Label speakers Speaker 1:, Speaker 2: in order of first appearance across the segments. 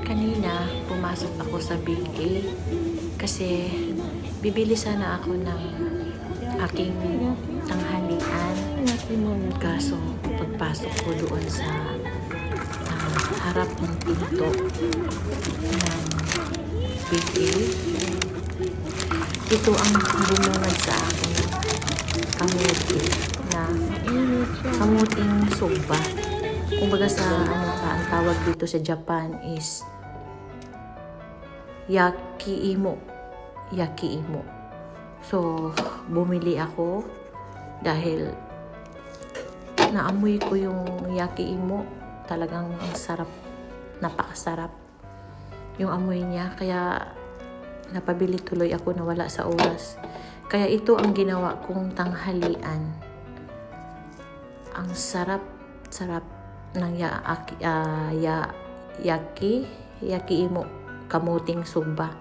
Speaker 1: Kanina, pumasok ako sa Big A kasi bibili sana ako ng aking tanghalian. Kaso, pagpasok ko doon sa harap ng pinto ng Big A, ito ang bumungad sa akin ng kamuti na kamuting sugba. Kumbaga sa ang tawag dito sa Japan is yakiimo. Yakiimo. So, bumili ako dahil naamoy ko yung yakiimo. Talagang ang sarap. Napakasarap yung amoy niya. Kaya napabili tuloy ako na wala sa oras. Kaya ito ang ginawa kong tanghalian. Ang sarap ng yakiimo, kamuting sugba,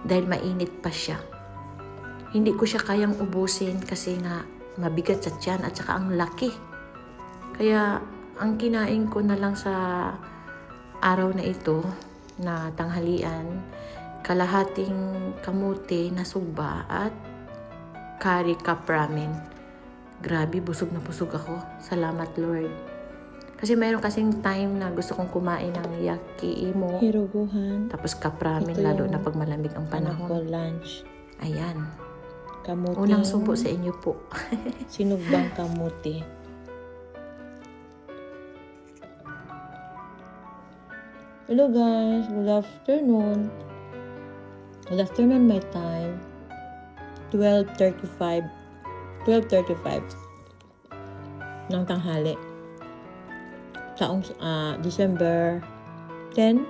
Speaker 1: dahil mainit pa siya. Hindi ko siya kayang ubusin kasi nga mabigat sa tiyan at saka ang laki. Kaya ang kinain ko na lang sa araw na ito na tanghalian, kalahating kamuti na sugba at curry cup ramen. Grabe, busog na busog ako. Salamat Lord. Kasi mayroon kasing time na gusto kong kumain ng yakiimo.
Speaker 2: Hiruguhan.
Speaker 1: Tapos cup ramen, lalo na pag malamig ang panahon.
Speaker 2: For lunch.
Speaker 1: Ayan.
Speaker 2: Kamuti.
Speaker 1: Unang subo sa inyo po.
Speaker 2: Sinugbang kamuti. Hello guys, good afternoon. Good afternoon my time. 12:35 ng tanghali. Taong December 10,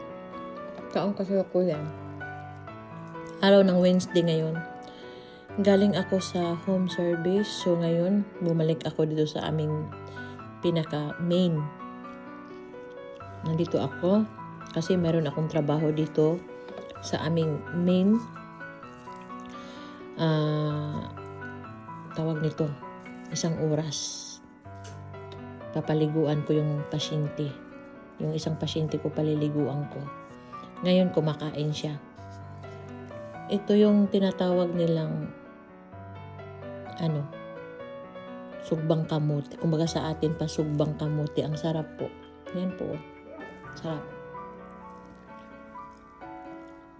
Speaker 2: taong kasalukuyan. Araw ng Wednesday ngayon. Galing ako sa home service. So ngayon, bumalik ako dito sa aming pinaka-main. Nandito ako kasi meron akong trabaho dito sa aming main. Tawag nito, 1 oras. Papaliguan ko yung pasyente. Yung isang pasyente ko, paliliguan ko. Ngayon, kumakain siya. Ito yung tinatawag nilang sugbang kamuti. Kumbaga sa atin pa, sugbang kamuti. Ang sarap po. Yan po. Sarap.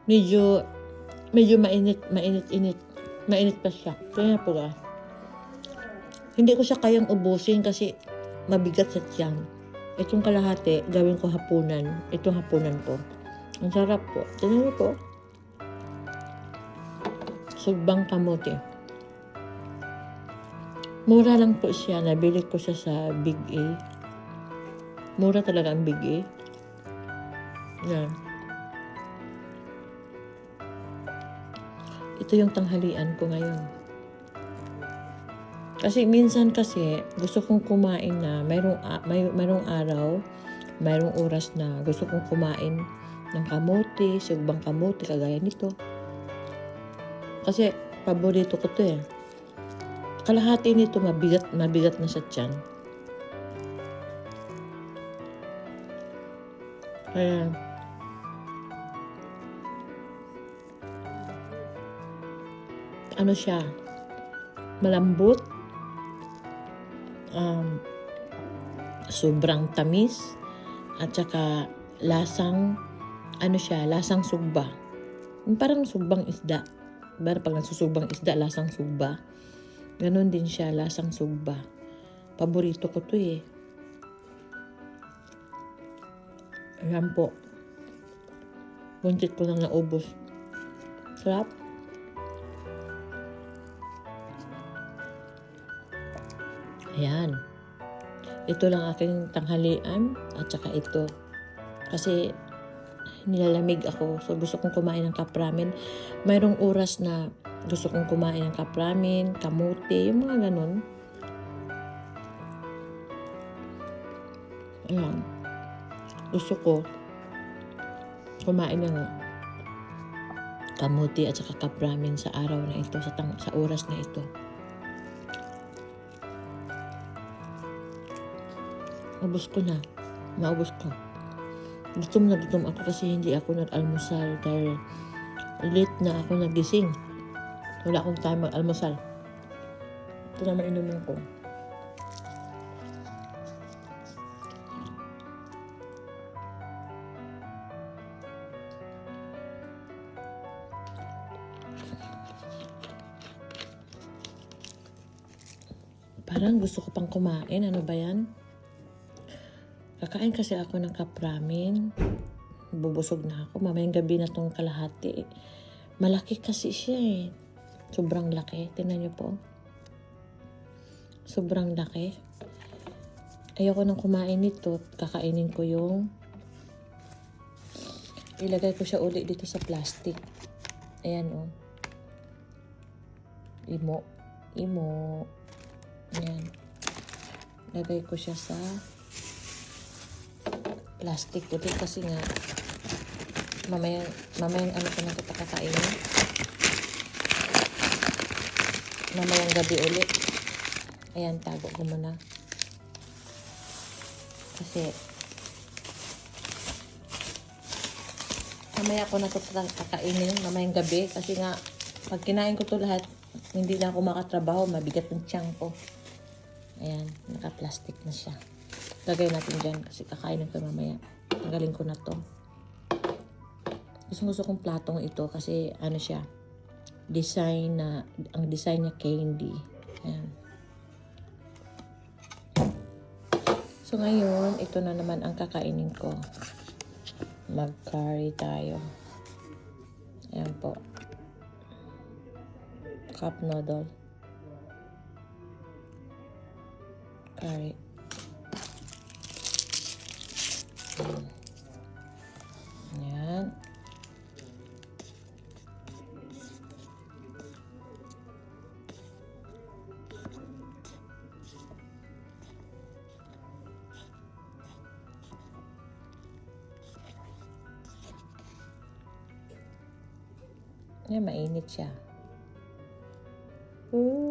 Speaker 2: Medyo mainit pa siya. Kaya po hindi ko siya kayang ubusin kasi mabigat sa tiyan. Itong kalahati, gawin ko hapunan. Itong hapunan ko. Ang sarap po. Tignan niyo po. Sugbang kamote. Mura lang po siya. Nabili ko siya sa Big A. Mura talaga ang Big A. Yan. Ito yung tanghalian ko ngayon. Kasi minsan gusto kong kumain na mayroong araw, mayroong oras na gusto kong kumain ng kamote, sugbang kamote, kagaya nito. Kasi paborito ko to eh. Kalahati nito mabigat na sa tiyan. Kaya siya, malambot, sobrang tamis, at saka lasang sugba. Parang sugbang isda. Pag nasusugbang isda, lasang sugba. Ganon din siya, lasang sugba. Paborito ko to eh. Ayan po. Buntit ko lang naubos. Sarap. Ayan. Ito lang aking tanghalian at saka ito. Kasi nilalamig ako. So gusto kong kumain ng cup ramen. Mayroong oras na gusto kong kumain ng cup ramen, kamote, yung mga ganun. Ayan. Gusto ko kumain ng kamote at saka cup ramen sa araw na ito, sa oras na ito. Naubos ko. Gutom ako kasi hindi ako nag-almusal dahil late na ako nagising. Wala akong time mag-almusal. Ito naman inumin ko. Parang gusto ko pang kumain. Ano ba yan? Kakain kasi ako ng cup ramen. Bubusog na ako. Mamayang gabi na tong kalahati. Malaki kasi siya eh. Sobrang laki. Tingnan niyo po. Sobrang laki. Ayoko nang kumain nito. Kakainin ko yung ilagay ko siya uli dito sa plastic. Ayan oh. Imo. Ayan. Lagay ko siya sa plastic ulit kasi nga mamayang ano ko na ito pakakainin. Mamayang gabi ulit. Ayan, tago ko muna. Kasi mamaya ko na ito kakainin mamayang gabi kasi nga pag kinain ko to lahat hindi na ako makatrabaho, mabigat ng tiyan ko. Ayan, naka-plastic na siya. Lagay natin dyan kasi kakainin ko mamaya. Tanggalin ko na to. Gusto kong platong ito kasi ano siya, ang design niya candy. Ayan. So ngayon, ito na naman ang kakainin ko. Mag-curry tayo. Ayan po. Cup noodle. Curry. Ayan. Ayan, mainit siya. Ooh.